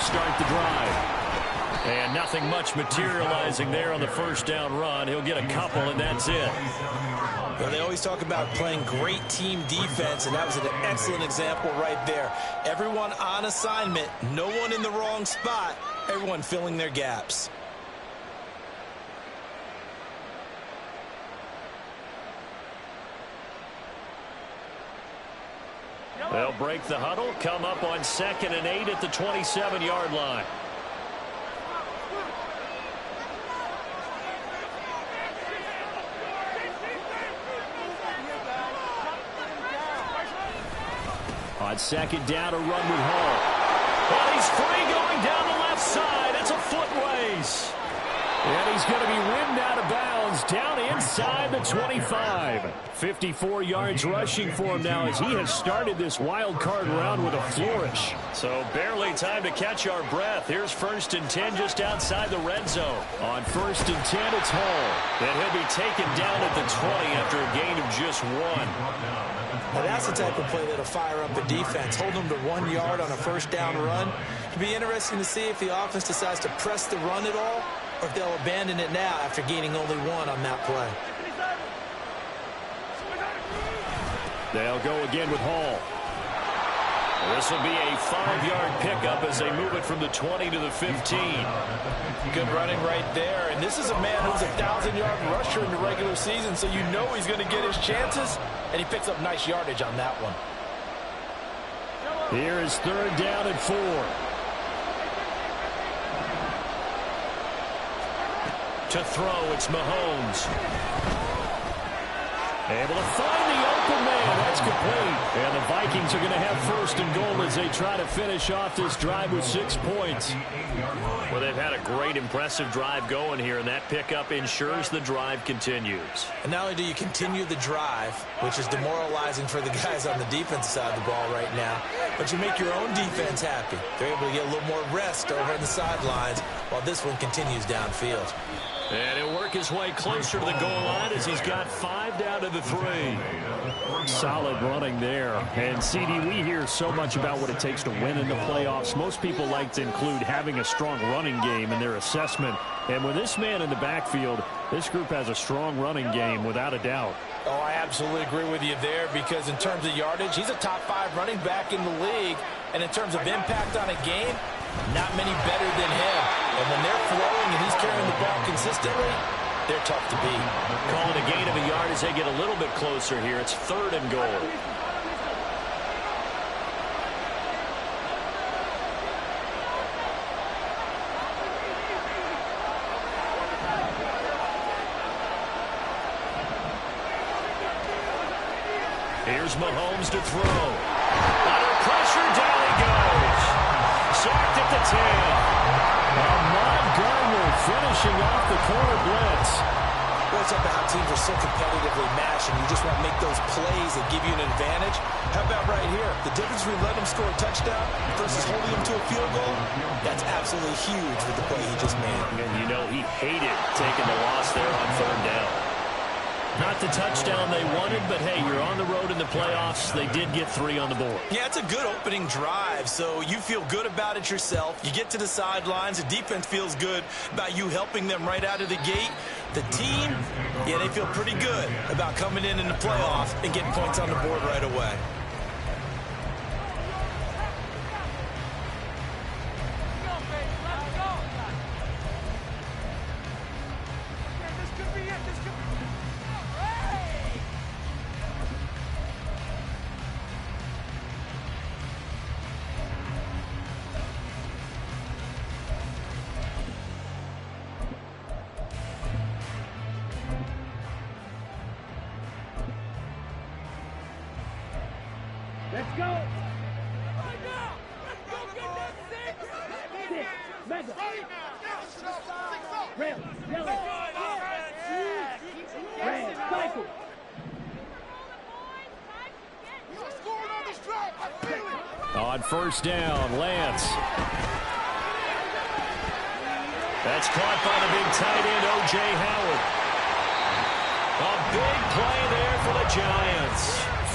start the drive. And nothing much materializing there on the first down run. He'll get a couple, and that's it. Well, they always talk about playing great team defense, and that was an excellent example right there. Everyone on assignment, no one in the wrong spot, everyone filling their gaps. They'll break the huddle, come up on 2nd and 8 at the 27-yard line. On 2nd down, a run with Hall. And he's free going down the left side. It's a foot race. And he's going to be ridden out of bounds down inside the 25. 54 yards rushing for him now as he has started this wild card round with a flourish. So barely time to catch our breath. Here's 1st and 10 just outside the red zone. On 1st and 10, it's Hall. And he'll be taken down at the 20 after a gain of just 1. Now that's the type of play that'll fire up the defense. Hold them to 1 yard on a first down run. It'll be interesting to see if the offense decides to press the run at all, or if they'll abandon it now after gaining only 1 on that play. They'll go again with Hall. This will be a 5-yard pickup as they move it from the 20 to the 15. Good running right there. And this is a man who's a 1,000-yard rusher in the regular season, so you know he's going to get his chances. And he picks up nice yardage on that one. Here is 3rd down and 4. To throw, it's Mahomes. Able to find the open man. That's complete. And the Vikings are going to have 1st and goal as they try to finish off this drive with 6 points. Well, they've had a great, impressive drive going here, and that pickup ensures the drive continues. And not only do you continue the drive, which is demoralizing for the guys on the defensive side of the ball right now, but you make your own defense happy. They're able to get a little more rest over on the sidelines while this one continues downfield. And he'll work his way closer to the goal line as he's got 5 down to the 3. Solid running there. And, CD, we hear so much about what it takes to win in the playoffs. Most people like to include having a strong running game in their assessment. And with this man in the backfield, this group has a strong running game without a doubt. Oh, I absolutely agree with you there because in terms of yardage, he's a top 5 running back in the league. And in terms of impact on a game, not many better than him. And when they're flowing and he's carrying the ball consistently, they're tough to beat. Calling a gain of a yard as they get a little bit closer here. It's 3rd and goal. Here's Mahomes to throw. Under pressure, down he goes. Sacked at the 10. Ahmad Gardner finishing off the corner blitz. Well, it's about how teams are so competitively matched, and you just want to make those plays that give you an advantage. How about right here? The difference between letting him score a touchdown versus holding him to a field goal, that's absolutely huge with the play he just made. And you know he hated taking the loss there on 3rd down. Not the touchdown they wanted, but hey, you're on the road in the playoffs. They did get 3 on the board. Yeah, it's a good opening drive, so you feel good about it yourself. You get to the sidelines. The defense feels good about you helping them right out of the gate. The team, yeah, they feel pretty good about coming in the playoffs and getting points on the board right away. Let's go. Right now. Let's go get that 6. Mega. Rail. Yellow. Red. Cycle. On 1st down, Lance. That's caught by the big tight end, O.J. Howard. A big play there for the Giants.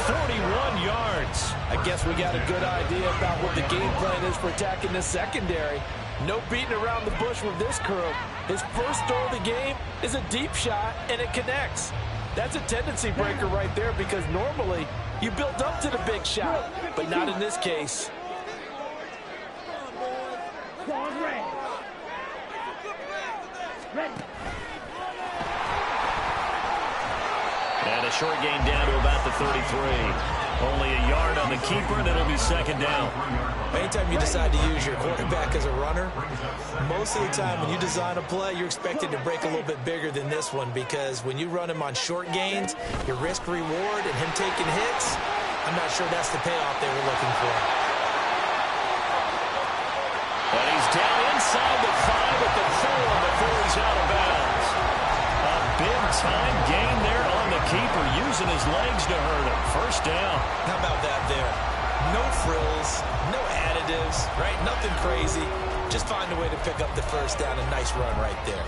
41 yards. I guess we got a good idea about what the game plan is for attacking this secondary. No beating around the bush with this crew. His first throw of the game is a deep shot, and it connects. That's a tendency breaker right there because normally you build up to the big shot, but not in this case. And a short gain down to about the 33. Only a yard on the keeper, and it'll be second down. Anytime you decide to use your quarterback as a runner, most of the time when you design a play, you're expected to break a little bit bigger than this one because when you run him on short gains, your risk-reward and him taking hits, I'm not sure that's the payoff they were looking for. And he's down inside the 5 at the 4 before he's out of bounds. A big-time gain there on the keeper, using his legs to hurt him. First down. How about that there? No frills, no additives, right? Nothing crazy. Just find a way to pick up the first down. A nice run right there.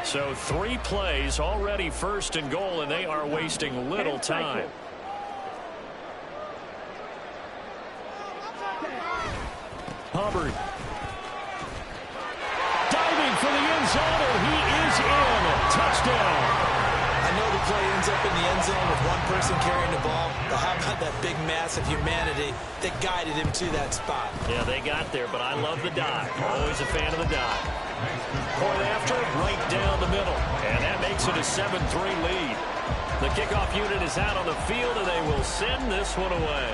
So 3 plays, already first and goal, and they are wasting little time. Hubbard. Diving for the end zone, and he is in. Touchdown. I know the play ends up in the end zone with one person carrying the ball, but how about that big mass of humanity that guided him to that spot? Yeah, they got there, but I love the dive. Always a fan of the dive. Point after, right down the middle. And that makes it a 7-3 lead. The kickoff unit is out on the field, and they will send this one away.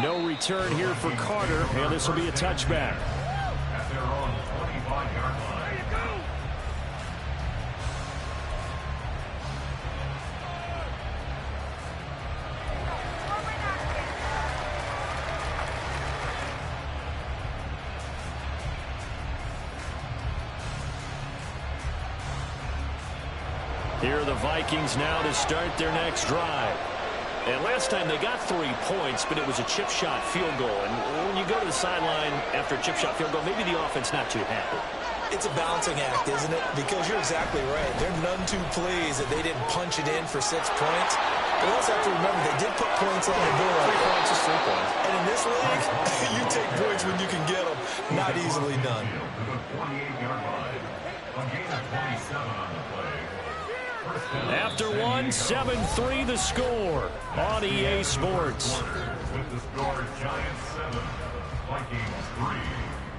No return here for Carter, and this will be a touchback. Here are the Vikings now to start their next drive. And last time they got 3 points, but it was a chip shot field goal. And when you go to the sideline after a chip shot field goal, maybe the offense not too happy. It's a balancing act, isn't it? Because you're exactly right. They're none too pleased that they didn't punch it in for 6 points. But also have to remember they did put points on the board. 3 points is 3 points. And in this league, you take points when you can get them. Not easily done. After 1, 7-3 the score on EA Sports.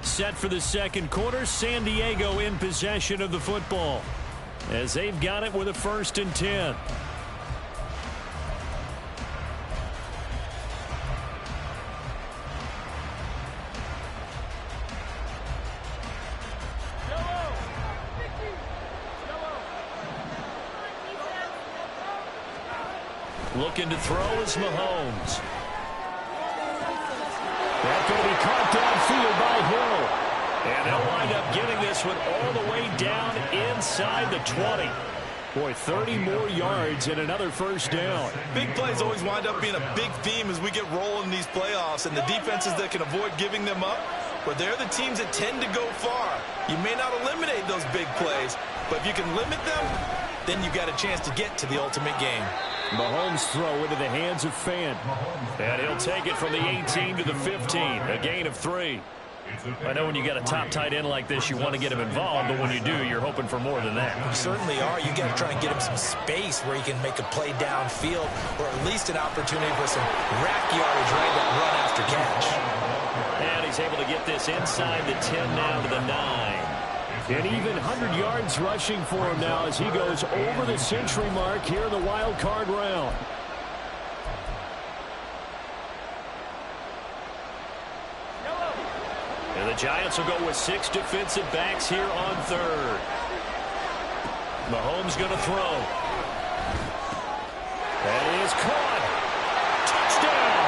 Set for the second quarter, San Diego in possession of the football as they've got it with a 1st and 10. Looking to throw is Mahomes. That's going to be caught downfield by Hill. And they'll wind up getting this one all the way down inside the 20. Boy, 30 more yards and another first down. Big plays always wind up being a big theme as we get rolling in these playoffs. And the defenses that can avoid giving them up, but they're the teams that tend to go far. You may not eliminate those big plays, but if you can limit them, then you've got a chance to get to the ultimate game. Mahomes throw into the hands of Fant. And he'll take it from the 18 to the 15. A gain of 3. I know when you got a top tight end like this, you want to get him involved, but when you do, you're hoping for more than that. You certainly are. You got to try and get him some space where he can make a play downfield, or at least an opportunity for some rack yardage, right? That run after catch. And he's able to get this inside the 10 now to the 9. And even 100 yards rushing for him now as he goes over the century mark here in the wild card round. And the Giants will go with 6 defensive backs here on 3rd. Mahomes going to throw. That is caught. Touchdown.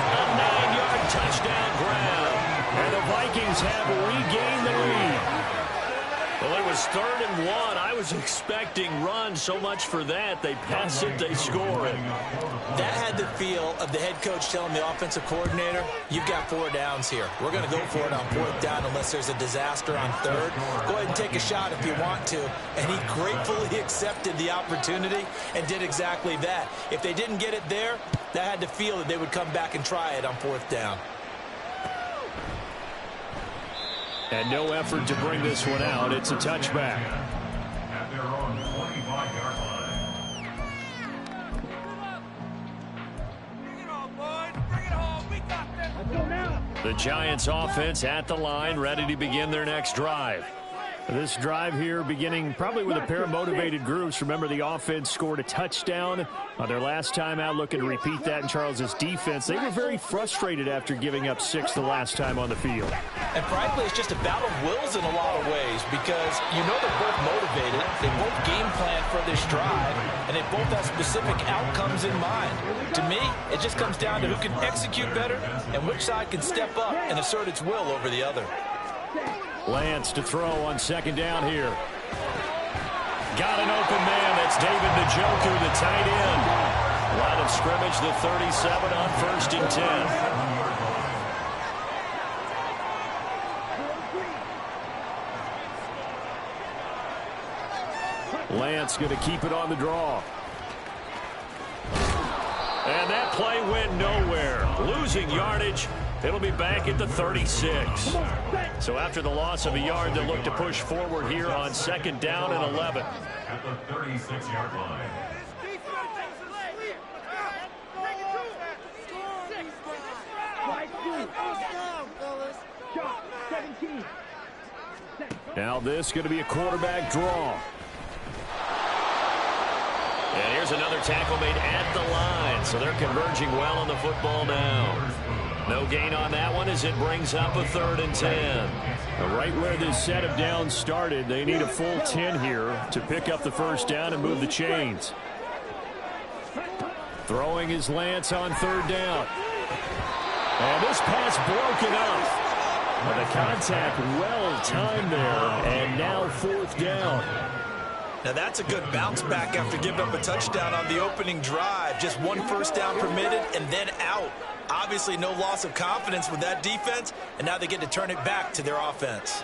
A 9-yard touchdown grab. And the Vikings have regained the lead. Well, it was 3rd and 1. I was expecting run. So much for that. They pass it, they score it. That had the feel of the head coach telling the offensive coordinator, you've got 4 downs here. We're going to go for it on 4th down unless there's a disaster on 3rd. Go ahead and take a shot if you want to. And he gratefully accepted the opportunity and did exactly that. If they didn't get it there, that had the feel that they would come back and try it on 4th down. And no effort to bring this one out. It's a touchback. At their own 25-yard line. Bring it on, boys. Bring it home. We got them. Let's go now. The Giants offense at the line, ready to begin their next drive. This drive here beginning probably with a pair of motivated groups. Remember, the offense scored a touchdown on their last time out, looking to repeat that in Charles's defense. They were very frustrated after giving up 6 the last time on the field. And frankly, it's just a battle of wills in a lot of ways because you know they're both motivated. They both game plan for this drive, and they both have specific outcomes in mind. To me, it just comes down to who can execute better and which side can step up and assert its will over the other. Lance to throw on 2nd down here. Got an open man. That's David Njoku, the tight end. Line of scrimmage, the 37 on 1st and 10. Lance going to keep it on the draw. And that play went nowhere. Losing yardage. It'll be back at the 36. So after the loss of a yard, they'll look to push forward here on 2nd down and 11. At the 36-yard line. Now this is going to be a quarterback draw. And here's another tackle made at the line. So they're converging well on the football now. No gain on that one as it brings up a 3rd and 10. Right where this set of downs started, they need a full 10 here to pick up the 1st down and move the chains. Throwing is Lance on 3rd down. And this pass broken up. Well, the contact well timed there, and now 4th down. Now that's a good bounce back after giving up a touchdown on the opening drive. Just 1 1st down permitted and then out. Obviously no loss of confidence with that defense, and now they get to turn it back to their offense.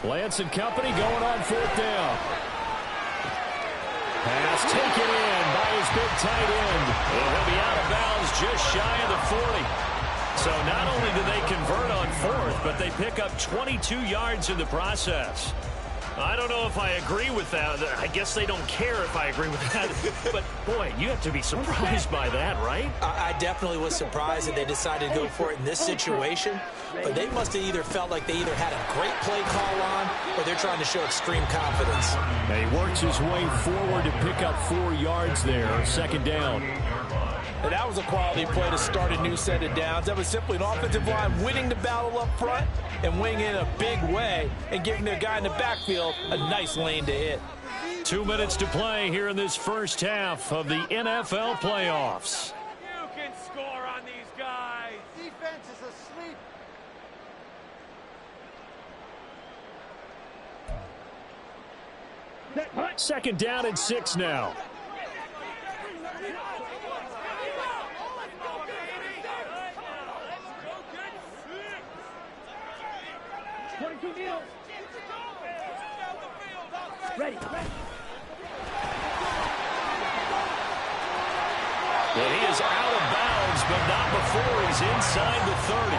Lance and company going on 4th down. Pass taken in by his big tight end. And he'll be out of bounds just shy of the 40. So not only do they convert on 4th, but they pick up 22 yards in the process. I don't know if I agree with that. I guess they don't care if I agree with that. But, boy, you have to be surprised by that, right? I definitely was surprised that they decided to go for it in this situation. But they must have either felt like they either had a great play call on or they're trying to show extreme confidence. And he works his way forward to pick up 4 yards there, 2nd down. And that was a quality play to start a new set of downs. That was simply an offensive line winning the battle up front and winning in a big way and giving their guy in the backfield a nice lane to hit. 2 minutes to play here in this first half of the NFL playoffs. You can score on these guys. Defense is asleep. Second down and 6 now. Ready. Well, he is out of bounds, but not before he's inside the 30.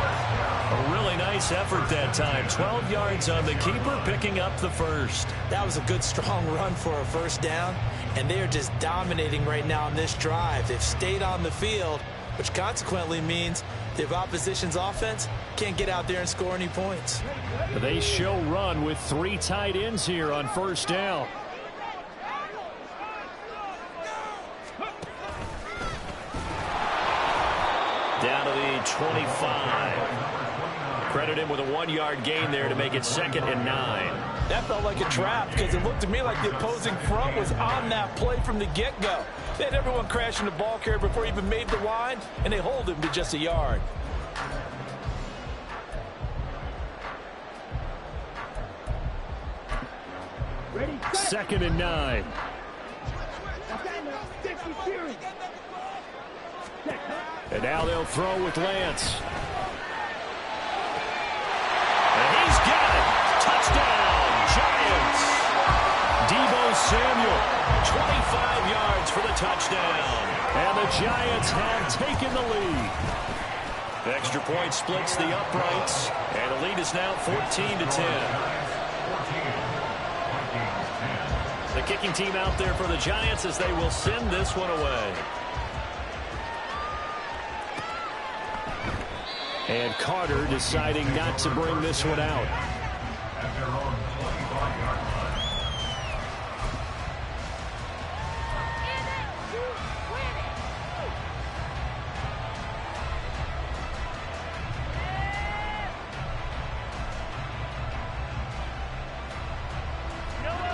A really nice effort that time. 12 yards on the keeper, picking up the 1st. That was a good, strong run for a 1st down, and they are just dominating right now on this drive. They've stayed on the field, which consequently means the opposition's offense can't get out there and score any points. They show run with 3 tight ends here on 1st down. Down to the 25. Credit him with a 1-yard gain there to make it 2nd and 9. That felt like a trap because it looked to me like the opposing front was on that play from the get-go. They had everyone crashing the ball carrier before he even made the line, and they hold him to just a yard. Ready, set. 2nd and 9. And now they'll throw with Lance. And he's got it. Touchdown, Giants. Deebo Samuel, 25 yards for the touchdown. And the Giants have taken the lead. The extra point splits the uprights, and the lead is now 14-10. The kicking team out there for the Giants as they will send this one away. And Carter deciding not to bring this one out. At their own 25-yard line.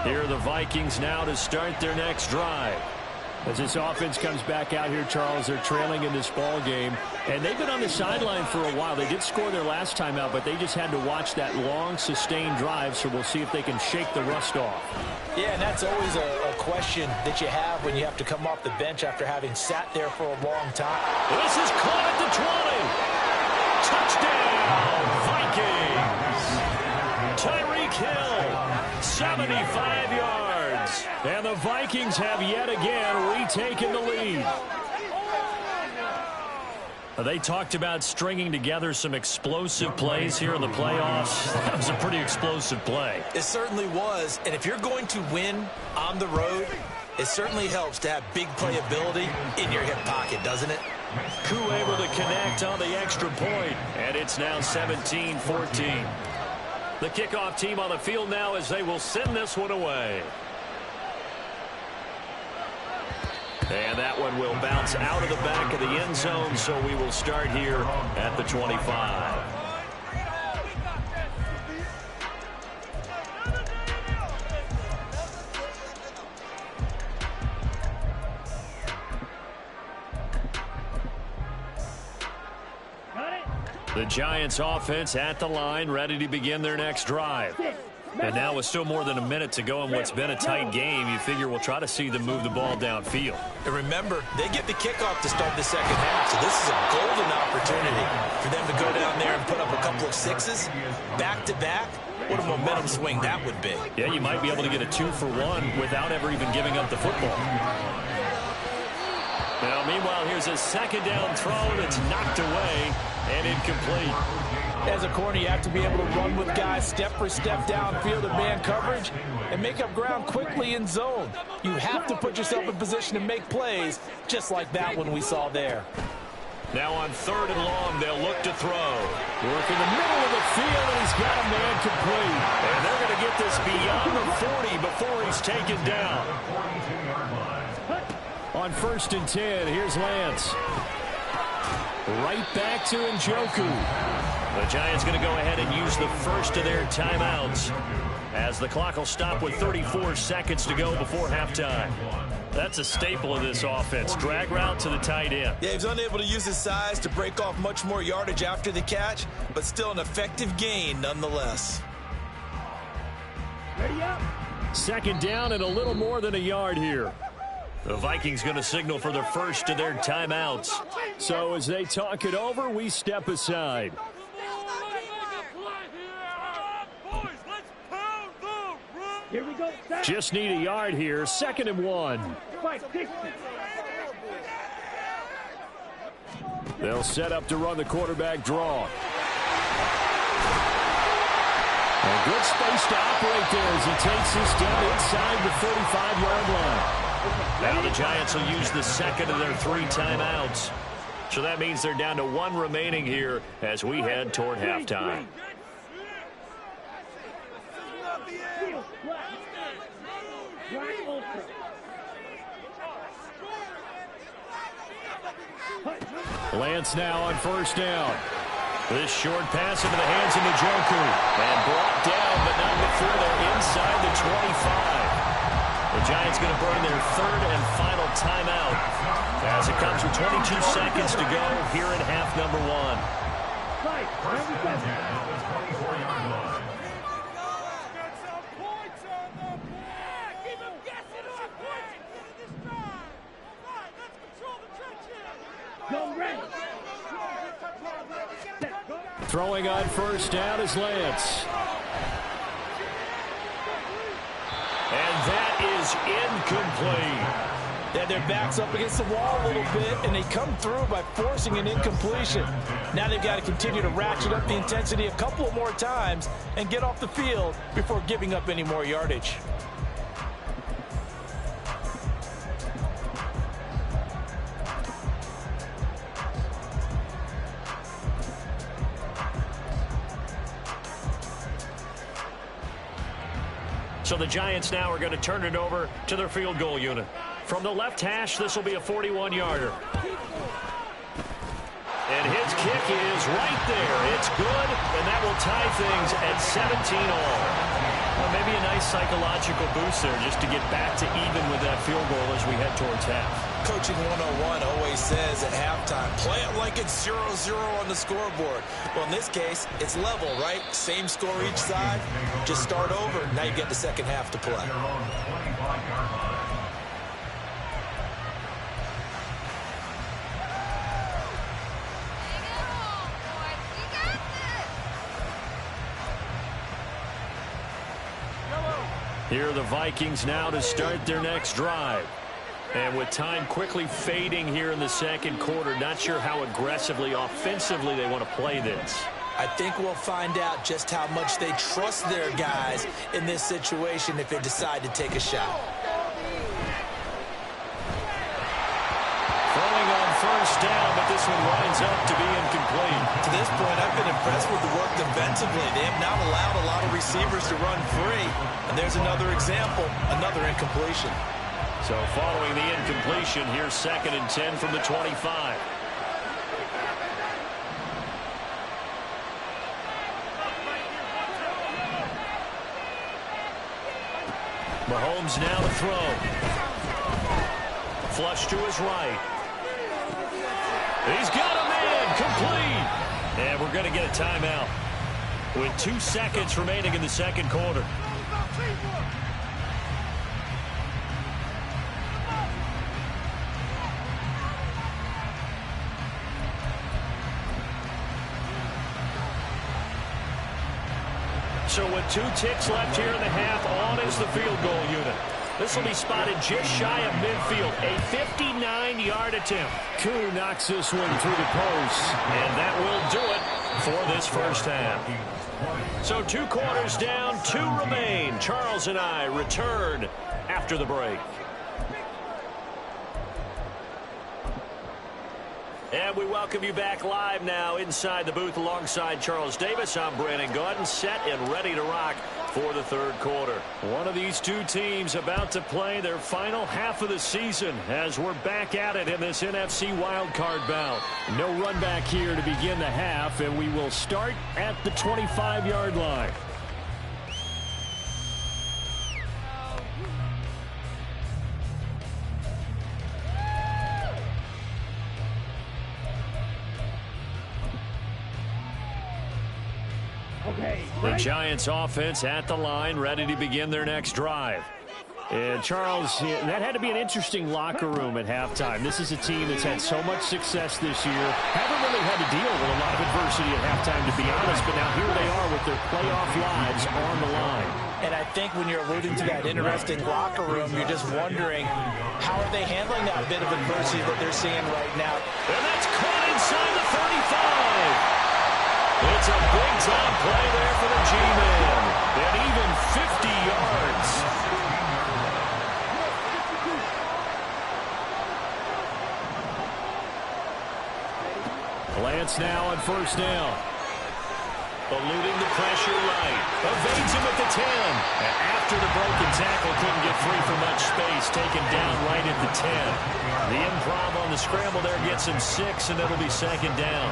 Here are the Vikings now to start their next drive. As this offense comes back out here, Charles, they're trailing in this ball game. And they've been on the sideline for a while. They did score their last time out, but they just had to watch that long, sustained drive, so we'll see if they can shake the rust off. Yeah, and that's always a question that you have when you have to come off the bench after having sat there for a long time. This is caught at the 20. Touchdown, Vikings. Tyreek Hill, 75 yards. And the Vikings have yet again retaken the lead. They talked about stringing together some explosive plays here in the playoffs. That was a pretty explosive play. It certainly was. And if you're going to win on the road, it certainly helps to have big playability in your hip pocket, doesn't it? Koo able to connect on the extra point. And it's now 17-14. The kickoff team on the field now as they will send this one away. And that one will bounce out of the back of the end zone, so we will start here at the 25. The Giants offense at the line, ready to begin their next drive. And now with still more than a minute to go in what's been a tight game, you figure we'll try to see them move the ball downfield. And remember, they get the kickoff to start the second half, so this is a golden opportunity for them to go down there and put up a couple of sixes back-to-back. What a momentum swing that would be. Yeah, you might be able to get a 2-for-1 without ever even giving up the football. Now, meanwhile, here's a second down throw that's knocked away and incomplete. As a corner, you have to be able to run with guys step for step downfield in man coverage and make up ground quickly in zone. You have to put yourself in position to make plays, just like that one we saw there. Now on 3rd and long, they'll look to throw. Work in the middle of the field, and he's got a man complete. And they're going to get this beyond the 40 before he's taken down. On 1st and 10, here's Lance. Right back to Njoku. The Giants going to go ahead and use the first of their timeouts as the clock will stop with 34 seconds to go before halftime. That's a staple of this offense. Drag route to the tight end. Yeah, he's unable to use his size to break off much more yardage after the catch, but still an effective gain nonetheless. Ready up. 2nd down and a little more than a yard here. The Vikings going to signal for the first of their timeouts. So as they talk it over, we step aside. Here we go. Just need a yard here. 2nd and 1. They'll set up to run the quarterback draw. A good space to operate there as he takes this down inside the 35-yard line. Now the Giants will use the second of their 3 timeouts. So that means they're down to 1 remaining here as we head toward halftime. Lance now on 1st down. This short pass into the hands of Njoku. And brought down, but not before they're inside the 25. The Giants going to burn their third and final timeout as it comes with 22 seconds to go here in half number one. Throwing on first down is Lance. And that is incomplete. Yeah, their back's up against the wall a little bit, and they come through by forcing an incompletion. Now they've got to continue to ratchet up the intensity a couple of more times and get off the field before giving up any more yardage. So the Giants now are going to turn it over to their field goal unit. From the left hash, this will be a 41-yarder. And his kick is right there. It's good, and that will tie things at 17 all. Well, maybe a nice psychological boost there just to get back to even with that field goal as we head towards half. Coaching 101 always says at halftime, play it like it's 0-0 on the scoreboard. Well, in this case, it's level, right? Same score each side. Just start over. Now you get the second half to play. Here are the Vikings now to start their next drive. And with time quickly fading here in the second quarter, not sure how aggressively, offensively they want to play this. I think we'll find out just how much they trust their guys in this situation if they decide to take a shot. Throwing on first down, but this one winds up to be incomplete. To this point, I've been impressed with the work defensively. They have not allowed a lot of receivers to run free. And there's another example, another incompletion. So following the incompletion, here's 2nd and 10 from the 25. Mahomes now to throw. Flush to his right. He's got him in, complete. And we're going to get a timeout with 2 seconds remaining in the second quarter. So with 2 ticks left here in the half, on is the field goal unit. This will be spotted just shy of midfield. A 59-yard attempt. Koo knocks this one through the post. And that will do it for this first half. So 2 quarters down, 2 remain. Charles and I return after the break. And we welcome you back live now inside the booth alongside Charles Davis. I'm Brandon Gaudin, set and ready to rock for the third quarter. One of these 2 teams about to play their final half of the season as we're back at it in this NFC wildcard bout. No run back here to begin the half, and we will start at the 25-yard line. The Giants offense at the line, ready to begin their next drive. And Charles, that had to be an interesting locker room at halftime. This is a team that's had so much success this year. Haven't really had to deal with a lot of adversity at halftime, to be honest, but now here they are with their playoff lives on the line. And I think when you're alluding to that interesting locker room, you're just wondering, how are they handling that bit of adversity that they're seeing right now? And that's caught inside the 35. It's a big-time play there for the G-Man. And even 50 yards. Lance now on first down. Eluding the pressure right. Evades him at the 10. And after the broken tackle, couldn't get free for much space. Taken down right at the 10. The improv on the scramble there gets him 6, and it'll be second down.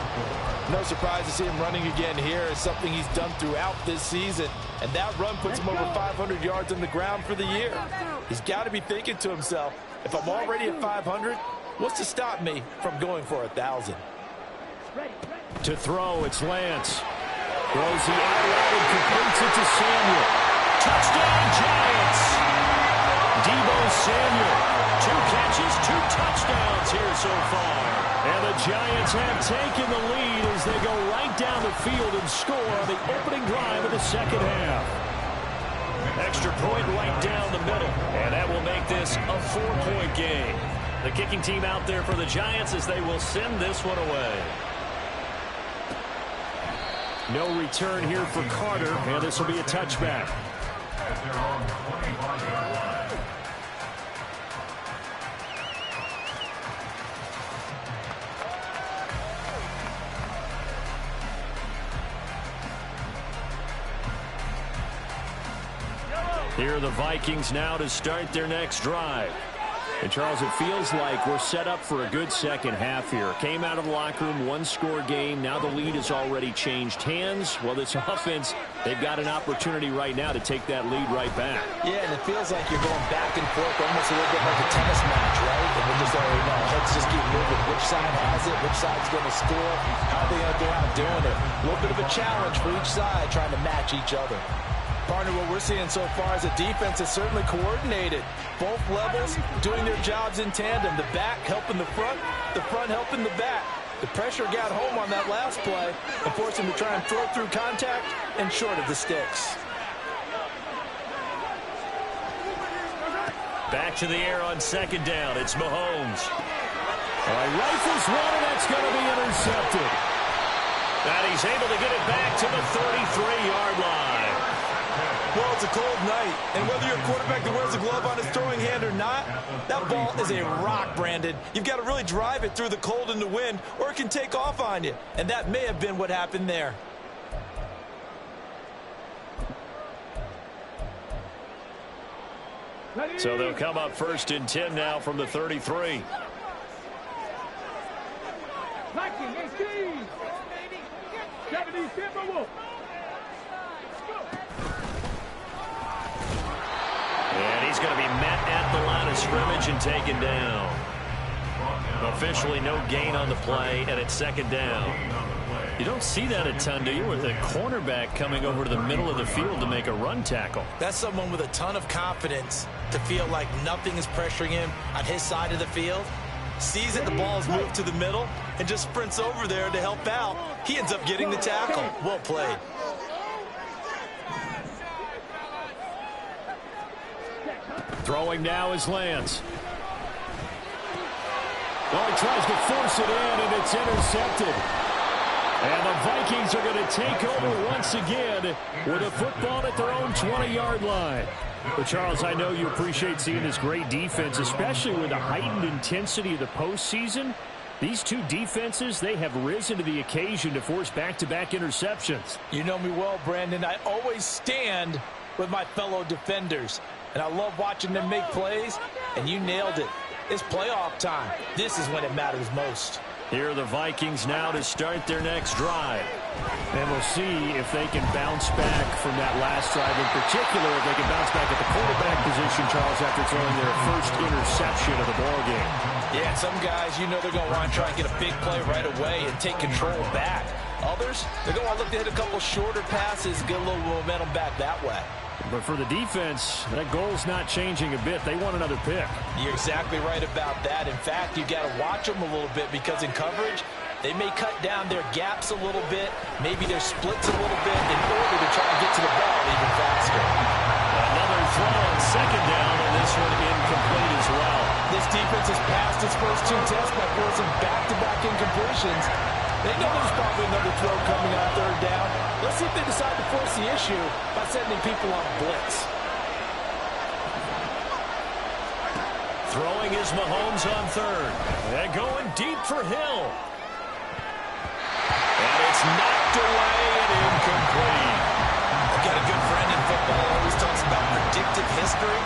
No surprise to see him running again here. It's something he's done throughout this season. And that run puts him over 500 yards on the ground for the year. He's got to be thinking to himself, if I'm already at 500, what's to stop me from going for 1,000? To throw, it's Lance. Throws the out route and completes it to Samuel. Touchdown, Giants! Deebo Samuel. 2 catches, 2 touchdowns here so far. And the Giants have taken the lead as they go right down the field and score on the opening drive of the second half. Extra point right down the middle. And that will make this a 4-point game. The kicking team out there for the Giants as they will send this one away. No return here for Carter, and this will be a touchback. At their own 25-yard line. Here are the Vikings now to start their next drive. And, Charles, it feels like we're set up for a good second half here. Came out of the locker room, 1-score game. Now the lead has already changed hands. Well, this offense, they've got an opportunity right now to take that lead right back. Yeah, and it feels like you're going back and forth, almost a little bit like a tennis match, right? And we just already know, let's just keep moving. Which side has it? Which side's going to score? How are they going to go out doing it? A little bit of a challenge for each side, trying to match each other. Partner, what we're seeing so far is the defense is certainly coordinated. Both levels doing their jobs in tandem. The back helping the front helping the back. The pressure got home on that last play and forced him to try and throw through contact and short of the sticks. Back to the air on second down. It's Mahomes. All right, rifles one, and that's going to be intercepted. And he's able to get it back to the 33-yard line. Well, it's a cold night, and whether you're a quarterback that wears a glove on his throwing hand or not, that ball is a rock, Brandon. You've got to really drive it through the cold and the wind, or it can take off on you. And that may have been what happened there. So they'll come up 1st and 10 now from the 33. Viking, 18. 70, Timberwolf. And he's going to be met at the line of scrimmage and taken down. Officially no gain on the play, and it's second down. You don't see that a ton, do you, with a cornerback coming over to the middle of the field to make a run tackle? That's someone with a ton of confidence to feel like nothing is pressuring him on his side of the field. Sees that the ball is moved to the middle and just sprints over there to help out. He ends up getting the tackle. Well played. Throwing now is Lance. Well, he tries to force it in, and it's intercepted. And the Vikings are going to take over once again with a football at their own 20-yard line. Well, Charles, I know you appreciate seeing this great defense, especially with the heightened intensity of the postseason. These two defenses, they have risen to the occasion to force back-to-back interceptions. You know me well, Brandon. I always stand with my fellow defenders. And I love watching them make plays, and you nailed it. It's playoff time. This is when it matters most. Here are the Vikings now to start their next drive. And we'll see if they can bounce back from that last drive. In particular, if they can bounce back at the quarterback position, Charles, after throwing their first interception of the ballgame. Yeah, some guys, you know they're going to want to try and get a big play right away and take control back. Others, they're going to want to look to hit a couple shorter passes, get a little momentum back that way. But for the defense, that goal's not changing a bit. They want another pick. You're exactly right about that. In fact, you got to watch them a little bit because in coverage, they may cut down their gaps a little bit, maybe their splits a little bit in order to try and get to the ball even faster. Another throw on second down, and this one incomplete as well. This defense has passed its first 2 tests by forcing back-to-back incompletions. They know there's probably another throw coming on 3rd down. Let's see if they decide to force the issue by sending people on a blitz. Throwing is Mahomes on 3rd. And going deep for Hill. And it's knocked away and incomplete. history.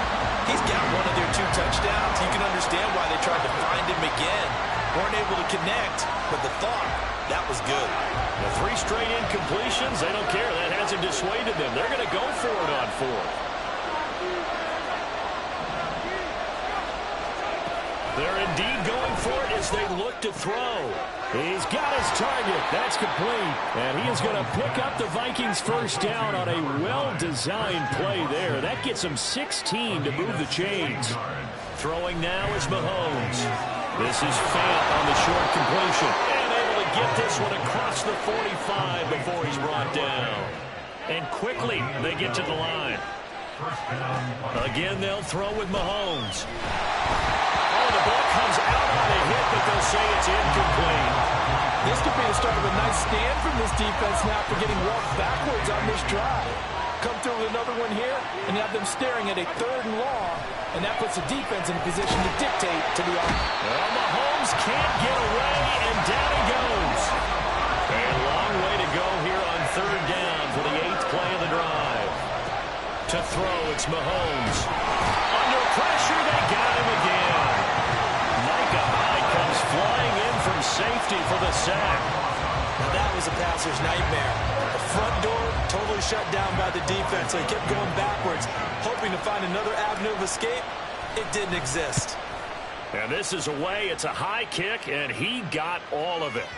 He's got one of their 2 touchdowns. You can understand why they tried to find him again. Weren't able to connect, but the thought, that was good. The 3 straight incompletions, they don't care. That hasn't dissuaded them. They're going to go for it on 4th. They're indeed going for it as they look to throw. He's got his target. That's complete. And he is going to pick up the Vikings first down on a well-designed play there. That gets him 16 to move the chains. Throwing now is Mahomes. This is Fant on the short completion. And able to get this one across the 45 before he's brought down. And quickly they get to the line. Again, they'll throw with Mahomes. Oh, the ball comes out on a hit, but they'll say it's incomplete. This could be the start of a nice stand from this defense now for getting walked backwards on this drive. Come through with another one here and have them staring at a 3rd and long, and that puts the defense in a position to dictate to the offense. Well, Mahomes can't get away, and down he goes. A long way to go here on 3rd down for the 8th play of the drive. To throw, it's Mahomes. Under pressure, they got him again. Micah Hyde comes flying in from safety for the sack. Now that was a passer's nightmare. The front door totally shut down by the defense. So he kept going backwards, hoping to find another avenue of escape. It didn't exist. And this is away. It's a high kick, and he got all of it.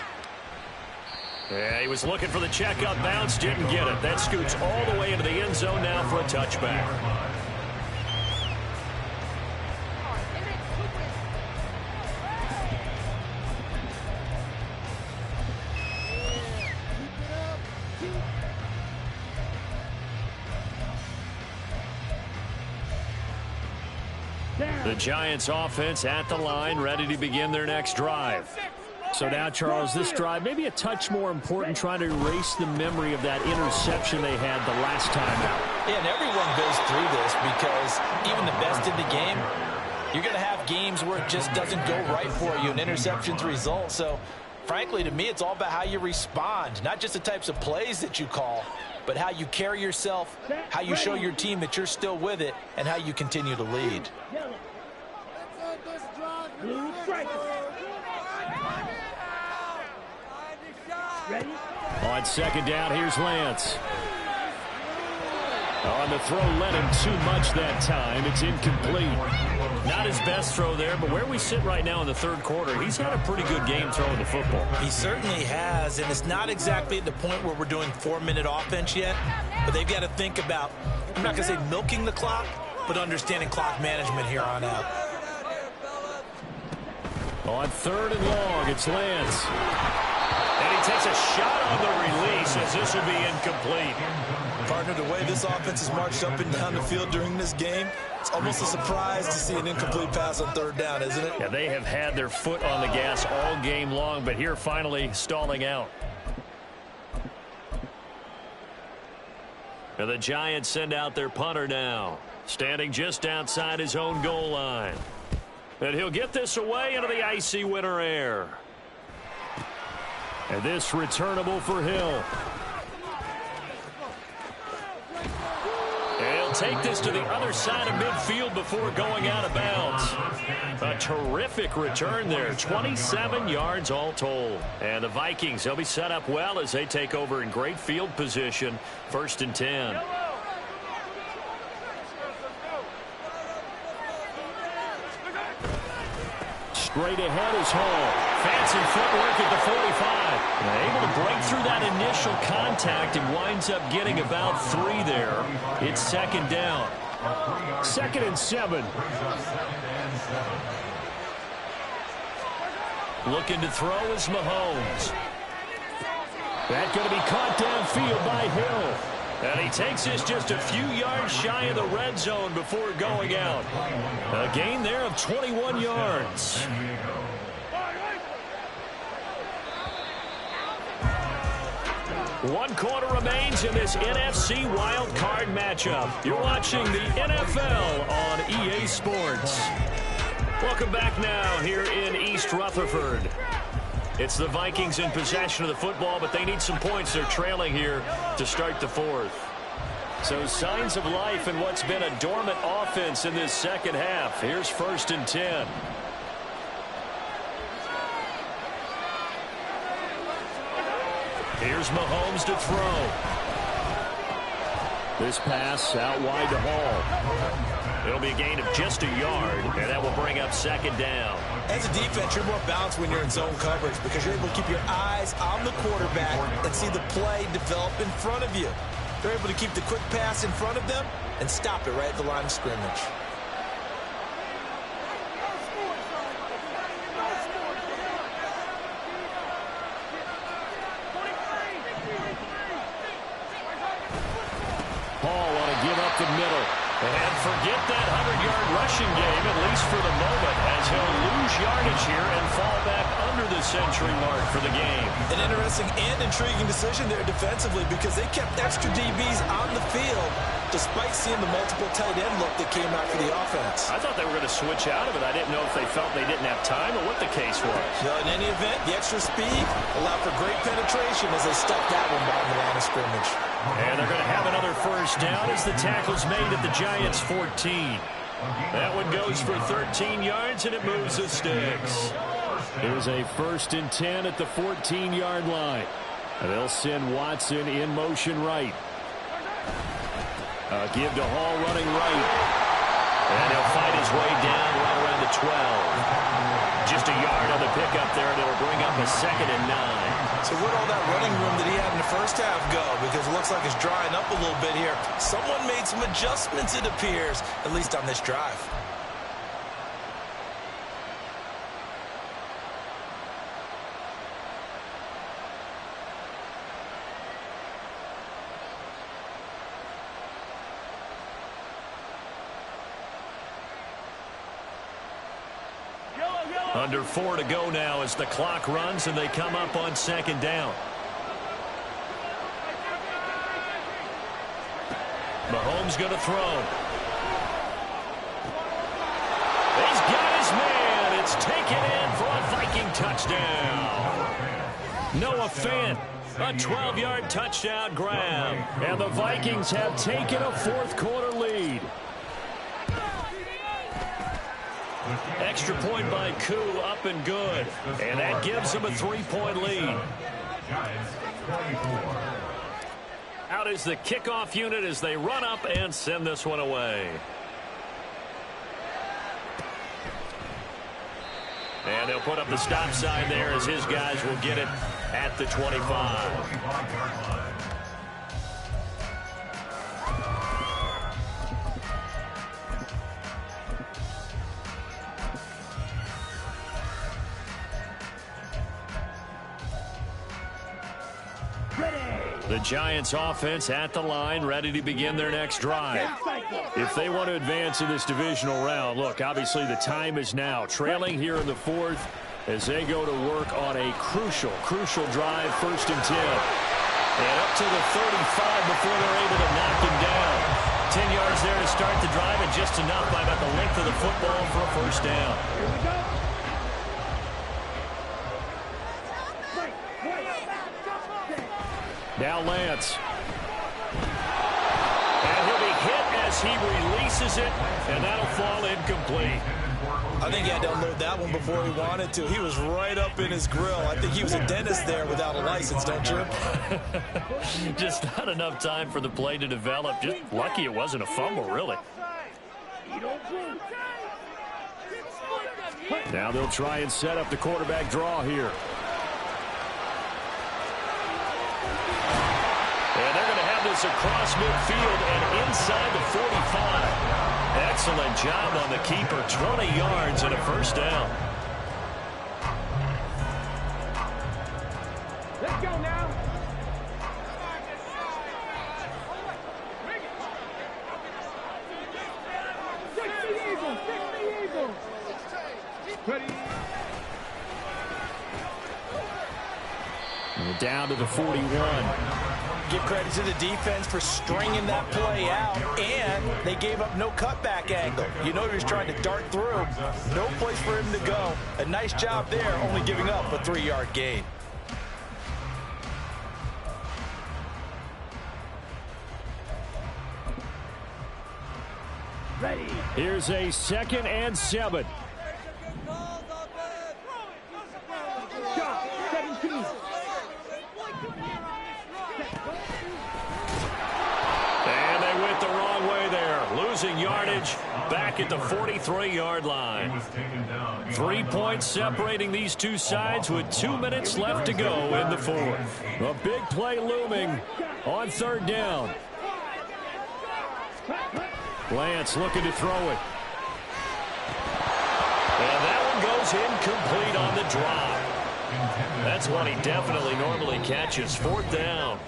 Yeah, he was looking for the check-up bounce, didn't get it. That scoots all the way into the end zone now for a touchback. The Giants offense at the line, ready to begin their next drive. So now, Charles, this drive maybe a touch more important, trying to erase the memory of that interception they had the last time out. Yeah, and everyone goes through this because even the best in the game, you're going to have games where it just doesn't go right for you, and interceptions result. So, frankly, to me, it's all about how you respond, not just the types of plays that you call, but how you carry yourself, how you show your team that you're still with it, and how you continue to lead. Blue strike. Ready? On 2nd down, here's Lance. On the throw, led him too much that time. It's incomplete. Not his best throw there, but where we sit right now in the 3rd quarter, he's had a pretty good game throwing the football. He certainly has, and it's not exactly at the point where we're doing 4-minute offense yet, but they've got to think about, I'm not going to say milking the clock, but understanding clock management here on out. On 3rd and long, it's Lance. And he takes a shot on the release as this will be incomplete. Partner, the way this offense has marched up and down the field during this game, it's almost a surprise to see an incomplete pass on 3rd down, isn't it? Yeah, they have had their foot on the gas all game long, but here finally stalling out. And the Giants send out their punter now, standing just outside his own goal line. And he'll get this away into the icy winter air. And this returnable for Hill. And he'll take this to the other side of midfield before going out of bounds. A terrific return there. 27 yards all told. And the Vikings, they'll be set up well as they take over in great field position. 1st and 10. Straight ahead is Hall. Fancy footwork at the 45. Able to break through that initial contact and winds up getting about 3 there. It's 2nd down. 2nd and 7. Looking to throw is Mahomes. That going to be caught downfield by Hill. And he takes this just a few yards shy of the red zone before going out. A gain there of 21 yards. One quarter remains in this NFC Wild Card matchup. You're watching the NFL on EA Sports. Welcome back now here in East Rutherford. It's the Vikings in possession of the football, but they need some points. They're trailing here to start the 4th. So signs of life in what's been a dormant offense in this second half. Here's 1st and 10. Here's Mahomes to throw. This pass out wide to Hall. It'll be a gain of just a yard, and that will bring up 2nd down. As a defense, you're more balanced when you're in zone coverage because you're able to keep your eyes on the quarterback and see the play develop in front of you. They're able to keep the quick pass in front of them and stop it right at the line of scrimmage. The middle. And forget that 100-yard rushing game, at least for the moment, as he'll lose yardage here and fall back under the century mark for the game. An interesting and intriguing decision there defensively because they kept extra DBs on the field despite seeing the multiple tight end look that came out for the offense. I thought they were going to switch out of it. I didn't know if they felt they didn't have time or what the case was. Well, in any event, the extra speed allowed for great penetration as they stuffed that one behind the line of scrimmage. And they're going to have another 1st down as the tackle's made at the Giants' 14. That one goes for 13 yards, and it moves the sticks. Here's a 1st and 10 at the 14-yard line. And they'll send Watson in motion right. Give to Hall running right. And he'll fight his way down right around the 12. Just a yard on the pickup there, and it'll bring up a 2nd and 9. So where'd all that running room that he had in the first half go? Because it looks like it's drying up a little bit here. Someone made some adjustments, it appears, at least on this drive. Under 4 to go now as the clock runs and they come up on 2nd down. Mahomes going to throw. He's got his man. It's taken in for a Viking touchdown. Noah Fant, a 12-yard touchdown grab. And the Vikings have taken a 4th quarter lead. Extra point by Koo, up and good. And that gives them a 3-point lead. Out is the kickoff unit as they run up and send this one away. And they'll put up the stop sign there as his guys will get it at the 25. The Giants offense at the line, ready to begin their next drive. If they want to advance in this divisional round, look, obviously the time is now. Trailing here in the 4th as they go to work on a crucial drive, 1st and 10. And up to the 35 before they're able to knock him down. 10 yards there to start the drive, and just enough by about the length of the football for a 1st down. Here we go. Now Lance. And he'll be hit as he releases it, and that'll fall incomplete. I think he had to unload that one before he wanted to. He was right up in his grill. I think he was a dentist there without a license, don't you? Just not enough time for the play to develop. Just lucky it wasn't a fumble, really. Now they'll try and set up the quarterback draw here. And they're going to have this across midfield and inside the 45. Excellent job on the keeper. 20 yards and a 1st down. Let's go now. Fix the Eagles. Fix the Eagles. Ready. And down to the 41. Give credit to the defense for stringing that play out, and they gave up no cutback angle. You know he was trying to dart through. No place for him to go. A nice job there, only giving up a 3-yard gain. Ready. Here's a 2nd and 7. Shot. 17. And they went the wrong way there. Losing yardage back at the 43-yard line. 3 points separating these two sides with 2 minutes left to go in the 4th. A big play looming on 3rd down. Lance looking to throw it. And that one goes incomplete on the drop. That's one he definitely normally catches. 4th down.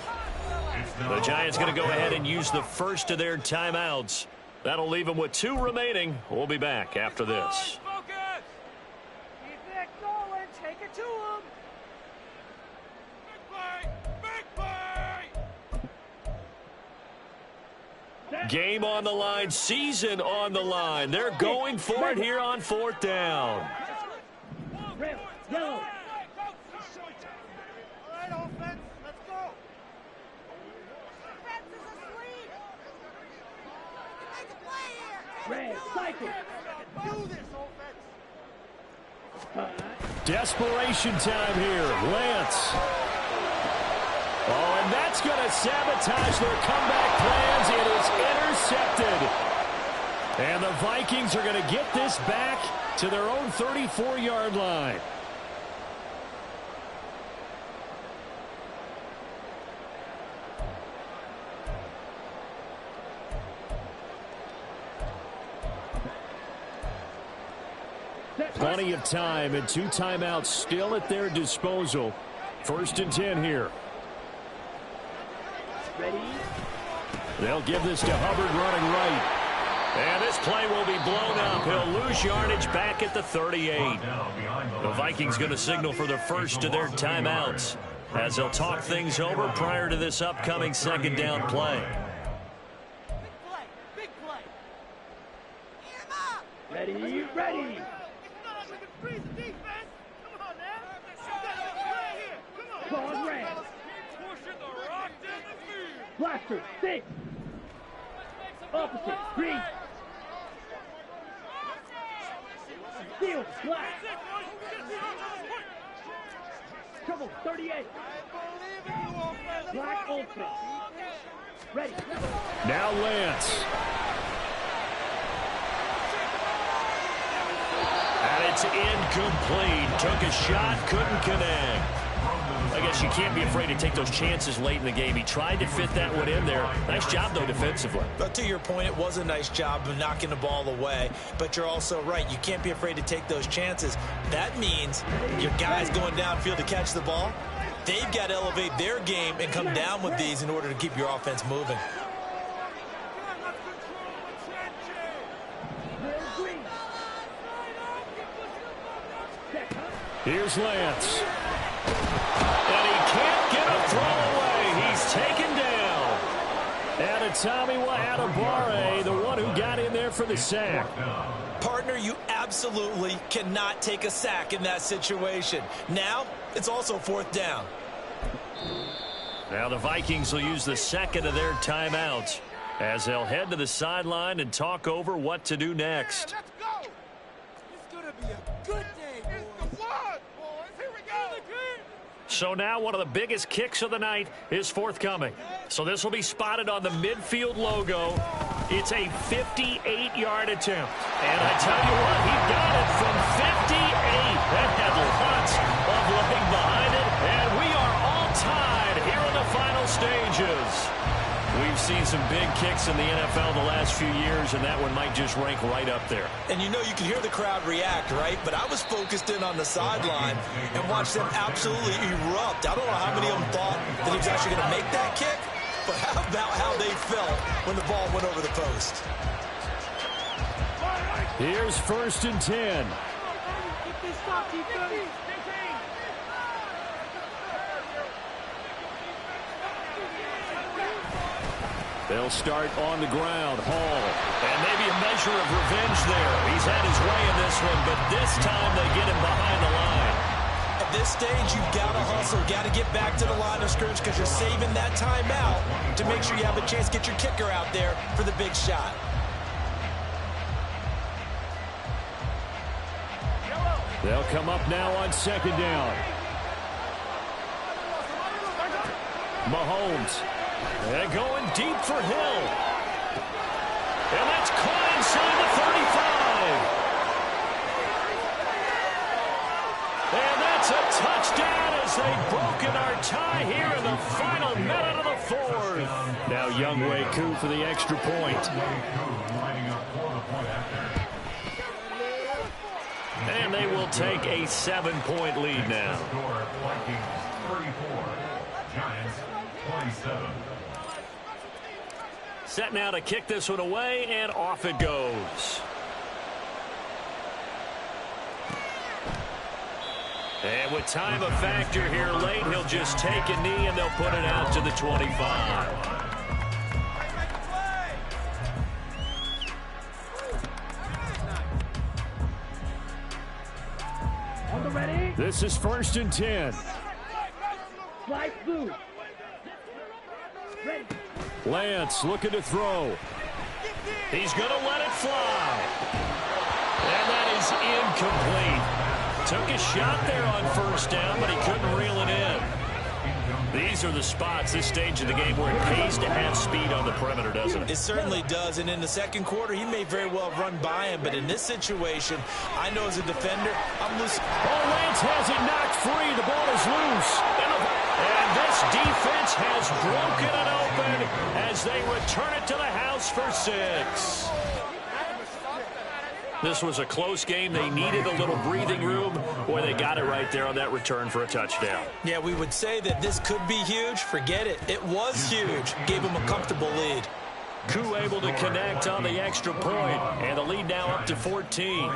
The Giants going to go ahead and use the first of their timeouts. That'll leave them with 2 remaining. We'll be back after this. Keep it going. Take it to him. Big play. Game on the line, season on the line. They're going for it here on 4th down. Red, yellow. Red, cycle. Do this, offense. Desperation time here. Lance. Oh, and that's going to sabotage their comeback plans. It is intercepted. And the Vikings are going to get this back to their own 34-yard line. Plenty of time and 2 timeouts still at their disposal. 1st and 10 here. Ready. They'll give this to Hubbard running right. And this play will be blown up. He'll lose yardage back at the 38. The Vikings going to signal for the first of their timeouts as they'll talk things over prior to this upcoming 2nd down play. Big play. Ready, ready. Freeze the defense. Come on now. Right here. Come on. Red. Pushing the rock down the field. Blaster, 6. Opposite, green. Steel, black. Trouble, 38. Black ultimate. Ready. Now Lance. And it's incomplete. Took a shot, couldn't connect. I guess you can't be afraid to take those chances late in the game. He tried to fit that one in there. Nice job, though, defensively. But to your point, it was a nice job of knocking the ball away. But you're also right. You can't be afraid to take those chances. That means your guys going downfield to catch the ball, they've got to elevate their game and come down with these in order to keep your offense moving. Here's Lance. And he can't get a throw away. He's taken down. And Tommy Adebawore, the one who got in there for the sack. Partner, you absolutely cannot take a sack in that situation. Now, it's also 4th down. Now the Vikings will use the 2nd of their timeouts as they'll head to the sideline and talk over what to do next. Let's go. It's going to be a good day, boys. It's the one, boys. Here we go. So now one of the biggest kicks of the night is forthcoming. So this will be spotted on the midfield logo. It's a 58-yard attempt. And I tell you what, he got it from 58. That had lots of leg behind it. And we are all tied here in the final stages. We've seen some big kicks in the NFL the last few years, and that one might just rank right up there. And you know you can hear the crowd react, right? But I was focused in on the sideline and watched them absolutely erupt. I don't know how many of them thought that he was actually going to make that kick, but how about how they felt when the ball went over the post? Here's 1st and 10. They'll start on the ground. Hall. And maybe a measure of revenge there. He's had his way in this one, but this time they get him behind the line. At this stage, you've got to hustle, got to get back to the line of scrimmage because you're saving that timeout to make sure you have a chance to get your kicker out there for the big shot. They'll come up now on second down. Mahomes. They're going deep for Hill. And that's caught inside the 35. And that's a touchdown as they've broken our tie here in the final minute of the fourth. Now Younghoe Koo for the extra point. And they will take a 7-point lead now. Set now to kick this one away, and off it goes. And with time a factor here late, he'll just take a knee, and they'll put it out to the 25. This is 1st and 10. Slide through. Ready. Lance looking to throw. He's going to let it fly. And that is incomplete. Took a shot there on 1st down, but he couldn't reel it in. These are the spots, this stage of the game, where it pays to have speed on the perimeter, doesn't it? It certainly does, and in the second quarter, he may very well run by him, but in this situation, I know as a defender, I'm loose. Oh, Lance has it knocked free. The ball is loose. And this defense has broken it open as they return it to the house for 6. This was a close game. They needed a little breathing room. Boy, they got it right there on that return for a touchdown. Yeah, we would say that this could be huge. Forget it. It was huge. Gave him a comfortable lead. Koo able to connect on the extra point, and the lead now up to 14.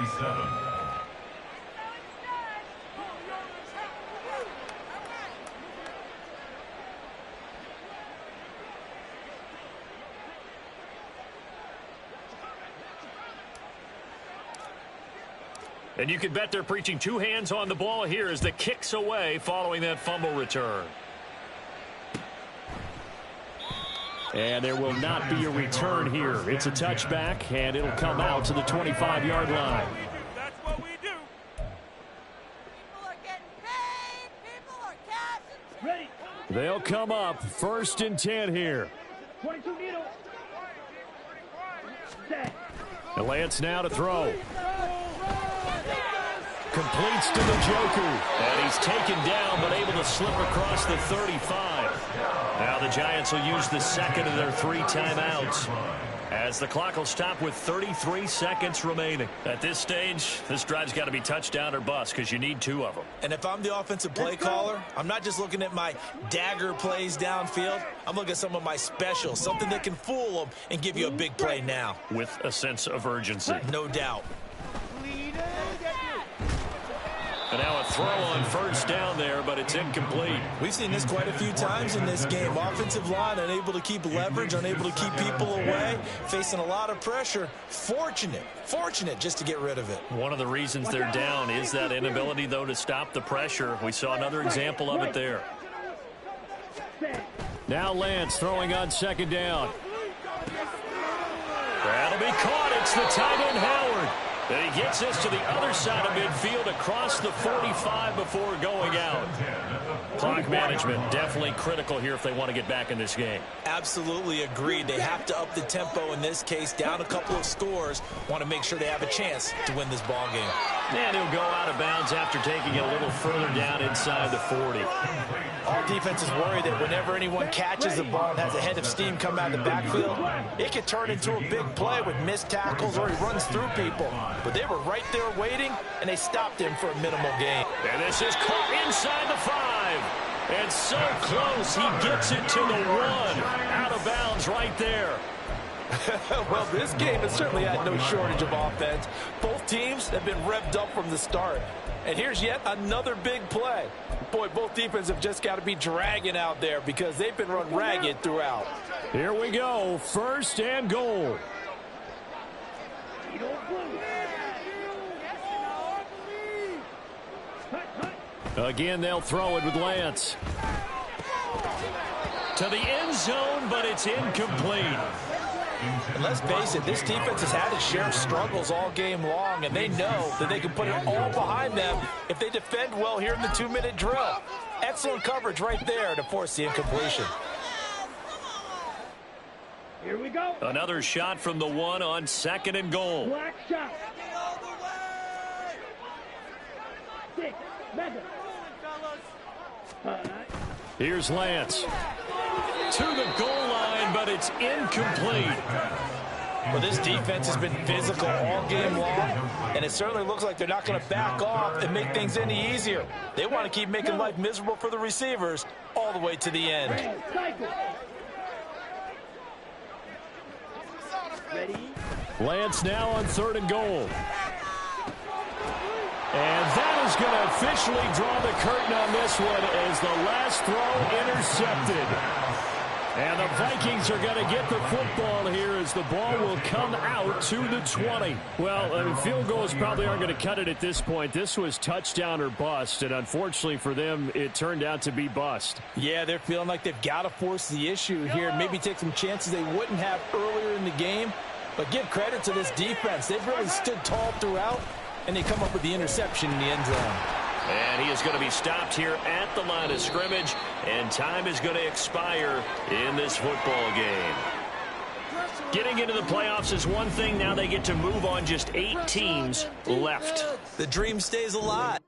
And you can bet they're preaching 2 hands on the ball here as the kick's away following that fumble return. And there will not be a return here. It's a touchback, and it'll come out to the 25-yard line. That's what we do. People are getting paid. People are cashing. Ready. They'll come up 1st and 10 here. 22 needle. Set. And Lance now to throw. Completes to the Joker. And he's taken down, but able to slip across the 35. Now the Giants will use the second of their 3 timeouts, as the clock will stop with 33 seconds remaining. At this stage, this drive's got to be touchdown or bust, because you need 2 of them. And if I'm the offensive play caller, I'm not just looking at my dagger plays downfield. I'm looking at some of my specials, something that can fool them and give you a big play now. With a sense of urgency. No doubt. And now a throw on 1st down there, but it's incomplete. We've seen this quite a few times in this game. Offensive line unable to keep leverage, unable to keep people away, facing a lot of pressure. Fortunate just to get rid of it. One of the reasons they're down is that inability, though, to stop the pressure. We saw another example of it there. Now Lance throwing on 2nd down. That'll be caught. It's the tight end Howard. And he gets this to the other side of midfield across the 45 before going out. Clock management definitely critical here if they want to get back in this game. Absolutely agreed. They have to up the tempo in this case, down a couple of scores. Want to make sure they have a chance to win this ball game. And he'll go out of bounds after taking it a little further down inside the 40. All defenses worry that whenever anyone catches the ball and has a head of steam come out of the backfield, it could turn into a big play with missed tackles or he runs through people. But they were right there waiting, and they stopped him for a minimal gain. And this is caught inside the 5. And so close, he gets it to the 1. Out of bounds right there. Well, this game has certainly had no shortage of offense. Both teams have been revved up from the start. And here's yet another big play. Boy, both defenses have just got to be dragging out there because they've been run ragged throughout. Here we go, 1st and goal. Again, they'll throw it with Lance. To the end zone, but it's incomplete. And let's face it, this defense has had its share of struggles all game long, and they know that they can put it all behind them if they defend well here in the 2-minute drill. Excellent coverage right there to force the incompletion. Here we go. Another shot from the one on 2nd and goal. Black shot. Six. Mega. Here's Lance. To the goal line, but it's incomplete. Well, this defense has been physical all game long, and it certainly looks like they're not going to back off and make things any easier. They want to keep making life miserable for the receivers all the way to the end. Ready? Lance now on 3rd and goal. And that is going to officially draw the curtain on this one as the last throw intercepted. And the Vikings are going to get the football here as the ball will come out to the 20. Well, I mean, field goals probably aren't going to cut it at this point. This was touchdown or bust, and unfortunately for them, it turned out to be bust. Yeah, they're feeling like they've got to force the issue here, maybe take some chances they wouldn't have earlier in the game. But give credit to this defense. They've really stood tall throughout, and they come up with the interception in the end zone. And he is going to be stopped here at the line of scrimmage, and time is going to expire in this football game. Getting into the playoffs is one thing. Now they get to move on. Just 8 teams left. The dream stays alive.